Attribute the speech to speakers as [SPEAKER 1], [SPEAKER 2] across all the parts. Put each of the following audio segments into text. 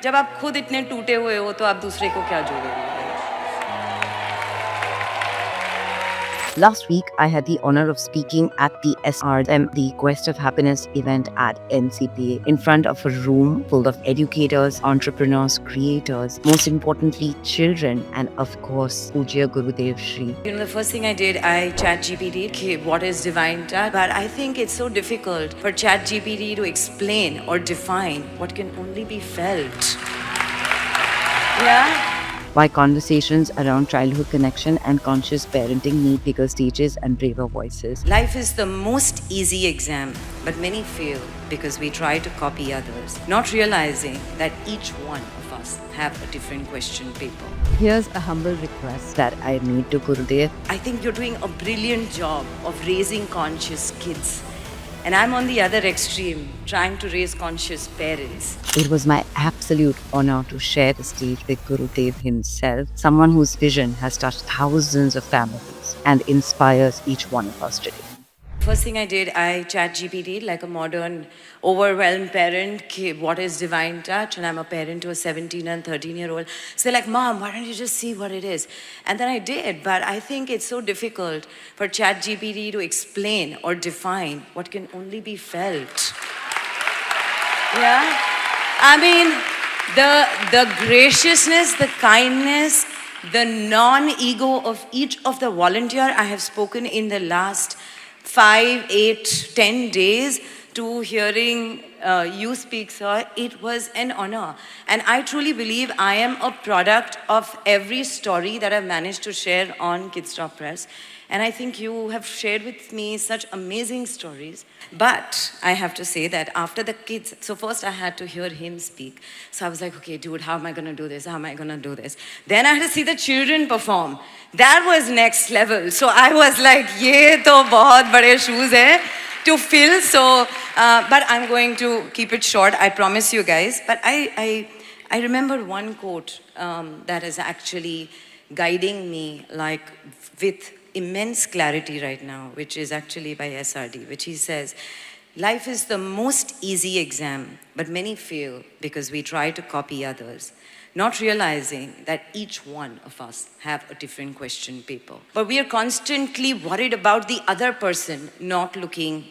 [SPEAKER 1] जब आप खुद इतने टूटे हुए हो तो आप दूसरे को क्या जोड़ोगे?
[SPEAKER 2] Last week, I had the honor of speaking at the SRM, the Quest of Happiness event at NCPA, in front of a room full of educators, entrepreneurs, creators, most importantly, children, and of course, Pujya Gurudev Shri.
[SPEAKER 1] You know, the first thing I did, I chat GPT, okay, what is divine touch? But I think it's so difficult for chat GPT to explain or define what can only be felt. Yeah?
[SPEAKER 2] Why conversations around childhood connection and conscious parenting need bigger stages and braver voices.
[SPEAKER 1] Life is the most easy exam, but many fail because we try to copy others, not realizing that each one of us have a different question paper.
[SPEAKER 2] Here's a humble request that I made to Gurudev.
[SPEAKER 1] I think you're doing a brilliant job of raising conscious kids. And I'm on the other extreme, trying to raise conscious parents.
[SPEAKER 2] It was my absolute honor to share the stage with Gurudev himself, someone whose vision has touched thousands of families and inspires each one of us today.
[SPEAKER 1] First thing I did, I chat GPT like a modern, overwhelmed parent. What is divine touch? And I'm a parent to a 17 and 13-year-old. So they're like, Mom, why don't you just see what it is? And then I did, but I think it's so difficult for chat GPT to explain or define what can only be felt. Yeah? I mean, the graciousness, the kindness, the non-ego of each of the volunteer I have spoken in the last 5, 8, 10 days to hearing you speak, sir, it was an honor. And I truly believe I am a product of every story that I've managed to share on Kidstop Press. And I think you have shared with me such amazing stories. But I have to say that after the kids, so first I had to hear him speak. So I was like, okay, dude, how am I going to do this? How am I going to do this? Then I had to see the children perform. That was next level. So I was like, ye to bahut bade shoes hai to fill. So, but I'm going to keep it short, I promise you guys. But I remember one quote that is actually guiding me like with immense clarity right now, which is actually by SRD, which he says, life is the most easy exam, but many fail because we try to copy others, not realizing that each one of us have a different question paper. But we are constantly worried about the other person not looking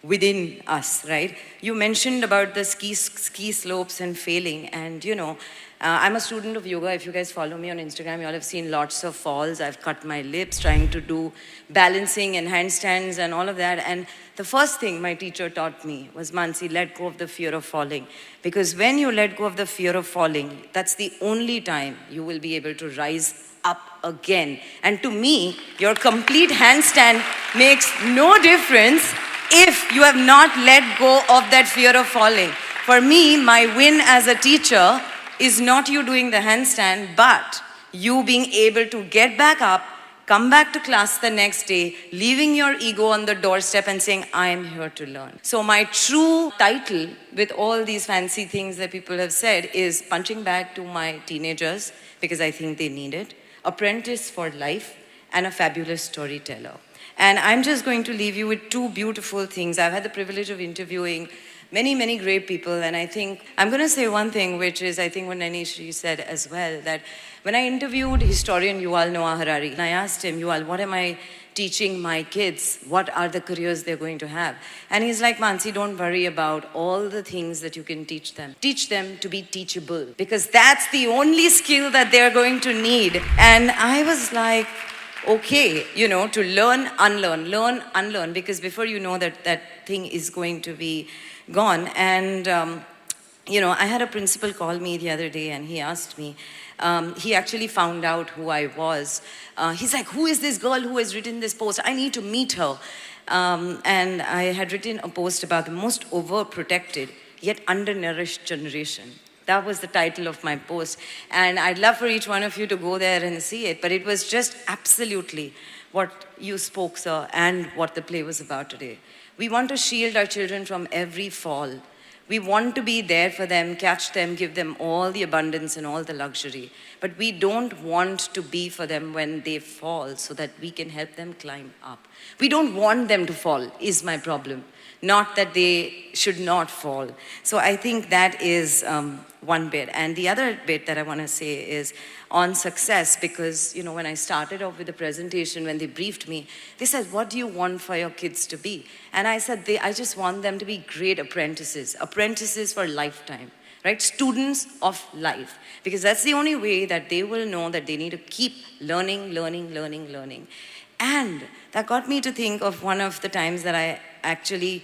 [SPEAKER 1] within us, right? You mentioned about the ski slopes and failing, and you know, I'm a student of yoga. If you guys follow me on Instagram, you all have seen lots of falls. I've cut my lips trying to do balancing and handstands and all of that. And the first thing my teacher taught me was, Mansi, let go of the fear of falling. Because when you let go of the fear of falling, that's the only time you will be able to rise up again. And to me, your complete handstand makes no difference if you have not let go of that fear of falling. For me, my win as a teacher is not you doing the handstand, but you being able to get back up, come back to class the next day, leaving your ego on the doorstep and saying, I am here to learn. So my true title with all these fancy things that people have said is punching back to my teenagers, because I think they need it, apprentice for life, and a fabulous storyteller. And I'm just going to leave you with two beautiful things. I've had the privilege of interviewing many, many great people. And I think I'm going to say one thing, which is, I think what Nanish said as well, that when I interviewed historian Yuval Noah Harari, and I asked him, Yuval, what am I teaching my kids? What are the careers they're going to have? And he's like, Mansi, don't worry about all the things that you can teach them. Teach them to be teachable, because that's the only skill that they're going to need. And I was like, okay, you know, to learn, unlearn, because before you know that thing is going to be gone. And, you know, I had a principal call me the other day and he asked me, he actually found out who I was. He's like, who is this girl who has written this post? I need to meet her. And I had written a post about the most overprotected yet undernourished generation. That was the title of my post. And I'd love for each one of you to go there and see it. But it was just absolutely what you spoke, sir, and what the play was about today. We want to shield our children from every fall. We want to be there for them, catch them, give them all the abundance and all the luxury. But we don't want to be for them when they fall so that we can help them climb up. We don't want them to fall, is my problem. Not that they should not fall. So I think that is one bit. And the other bit that I want to say is on success, because, you know, when I started off with the presentation, when they briefed me, they said, what do you want for your kids to be? And I said, I just want them to be great apprentices for lifetime, right? Students of life, because that's the only way that they will know that they need to keep learning. And that got me to think of one of the times that I actually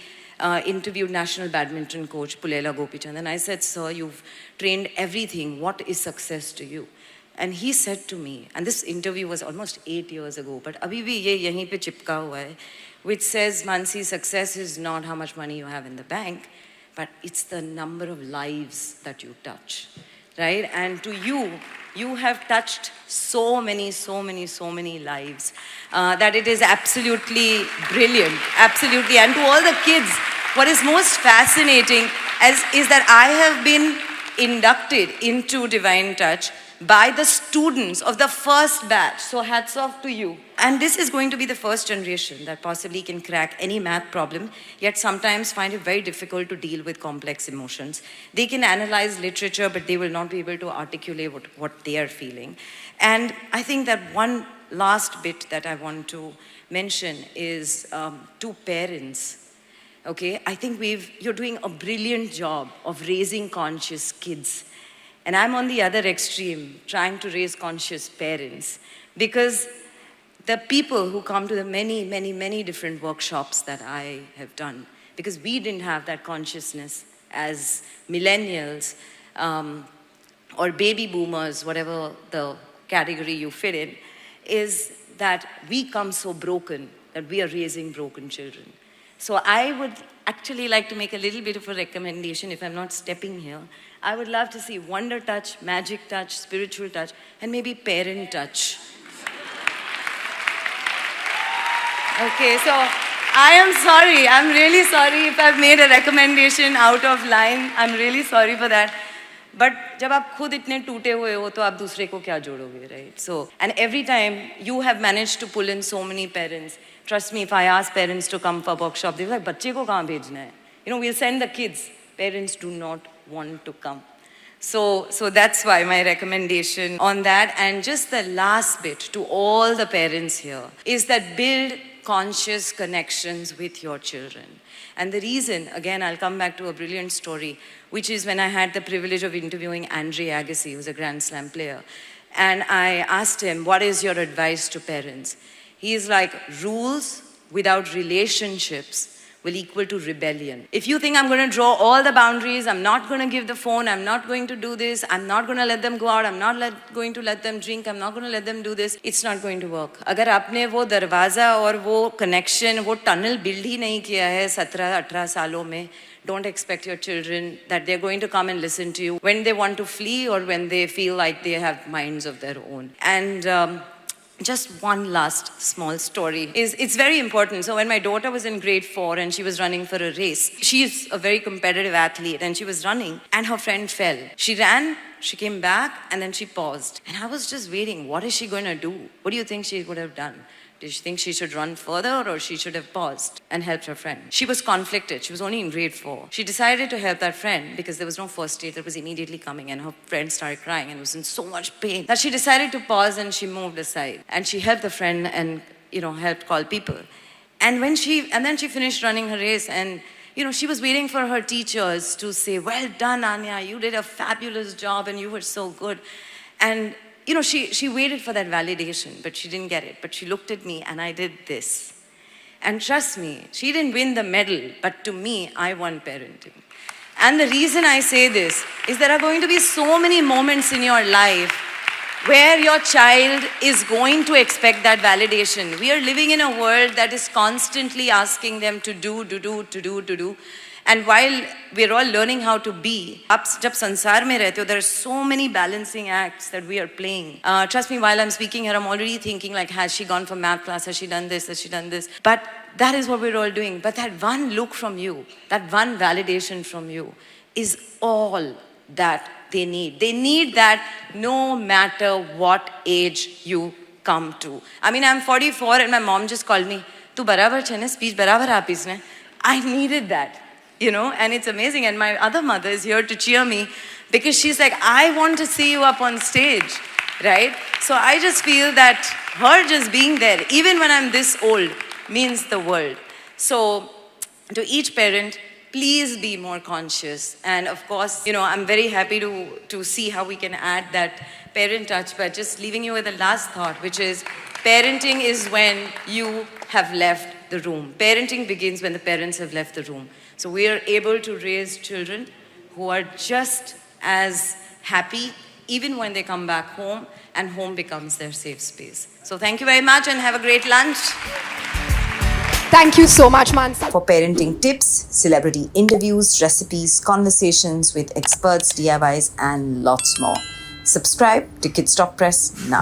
[SPEAKER 1] interviewed national badminton coach Pulela Gopichand, and I said, sir, you've trained everything. What is success to you? And he said to me, and this interview was almost 8 years ago, but abhi bhi ye yahin pe chipka hua hai, which says, Mansi, success is not how much money you have in the bank, but it's the number of lives that you touch, right? And to you, you have touched so many lives that it is absolutely brilliant, absolutely. And to all the kids, what is most fascinating is that I have been inducted into Divine Touch by the students of the first batch. So hats off to you. And this is going to be the first generation that possibly can crack any math problem, yet sometimes find it very difficult to deal with complex emotions. They can analyze literature, but they will not be able to articulate what they are feeling. And I think that one last bit that I want to mention is to parents. Okay, I think you're doing a brilliant job of raising conscious kids. And I'm on the other extreme, trying to raise conscious parents. Because the people who come to the many different workshops that I have done, because we didn't have that consciousness as millennials or baby boomers, whatever the category you fit in, is that we come so broken that we are raising broken children. So I would actually like to make a little bit of a recommendation if I'm not stepping here. I would love to see Wonder Touch, Magic Touch, Spiritual Touch, and maybe Parent Touch. Okay, so I am sorry. I'm really sorry if I've made a recommendation out of line. I'm really sorry for that. But जब आप खुद इतने टूटे हुए हो तो आप दूसरे को क्या जोड़ोगे, right? So, and every time you have managed to pull in so many parents. Trust me, if I ask parents to come for workshop, they're like, बच्चे को कहाँ भेजना है? You know, we'll send the kids. Parents do not want to come. So that's why my recommendation on that. And just the last bit to all the parents here is that build conscious connections with your children. And the reason, again, I'll come back to a brilliant story, which is when I had the privilege of interviewing Andre Agassi, who's a Grand Slam player. And I asked him, what is your advice to parents? He is like, rules without relationships will equal to rebellion. If you think I'm going to draw all the boundaries, I'm not going to give the phone, I'm not going to do this, I'm not going to let them go out, I'm not going to let them drink, I'm not going to let them do this, it's not going to work. अगर आपने वो दरवाजा और वो connection, वो tunnel build ही नहीं किया है 17-18 सालों में, don't expect your children that they're going to come and listen to you when they want to flee or when they feel like they have minds of their own. And just one last small story it's very important. So when my daughter was in grade 4 and she was running for a race, she's a very competitive athlete and she was running and her friend fell. She ran, she came back and then she paused. And I was just waiting, what is she going to do? What do you think she would have done? Did she think she should run further or she should have paused and helped her friend? She was conflicted. She was only in grade 4. She decided to help that friend because there was no first aid that was immediately coming and her friend started crying and was in so much pain that she decided to pause and she moved aside. And she helped the friend and, helped call people. And then she finished running her race and, she was waiting for her teachers to say, well done, Anya, you did a fabulous job and you were so good. And she waited for that validation, but she didn't get it. But she looked at me and I did this. And trust me, she didn't win the medal, but to me, I won parenting. And the reason I say this is there are going to be so many moments in your life where your child is going to expect that validation. We are living in a world that is constantly asking them to do. And while we're all learning how to be, जब संसार में रहते हो, there are so many balancing acts that we are playing. Trust me, while I'm speaking here, I'm already thinking like, has she gone for math class? Has she done this? Has she done this? But that is what we're all doing. But that one look from you, that one validation from you is all that they need. They need that no matter what age you come to. I mean, I'm 44 and my mom just called me, "Tu barabar chhe na, speech barabar aapis ne." I needed that. And it's amazing. And my other mother is here to cheer me because she's like, I want to see you up on stage, right? So I just feel that her just being there, even when I'm this old, means the world. So to each parent, please be more conscious. And of course, I'm very happy to see how we can add that parent touch, but just leaving you with a last thought, which is parenting is when you have left the room. Parenting begins when the parents have left the room. So we are able to raise children who are just as happy even when they come back home, and home becomes their safe space. So thank you very much and have a great lunch.
[SPEAKER 3] Thank you so much, Mansi.
[SPEAKER 4] For parenting tips, celebrity interviews, recipes, conversations with experts, DIYs, and lots more. Subscribe to Kids Talk Press now.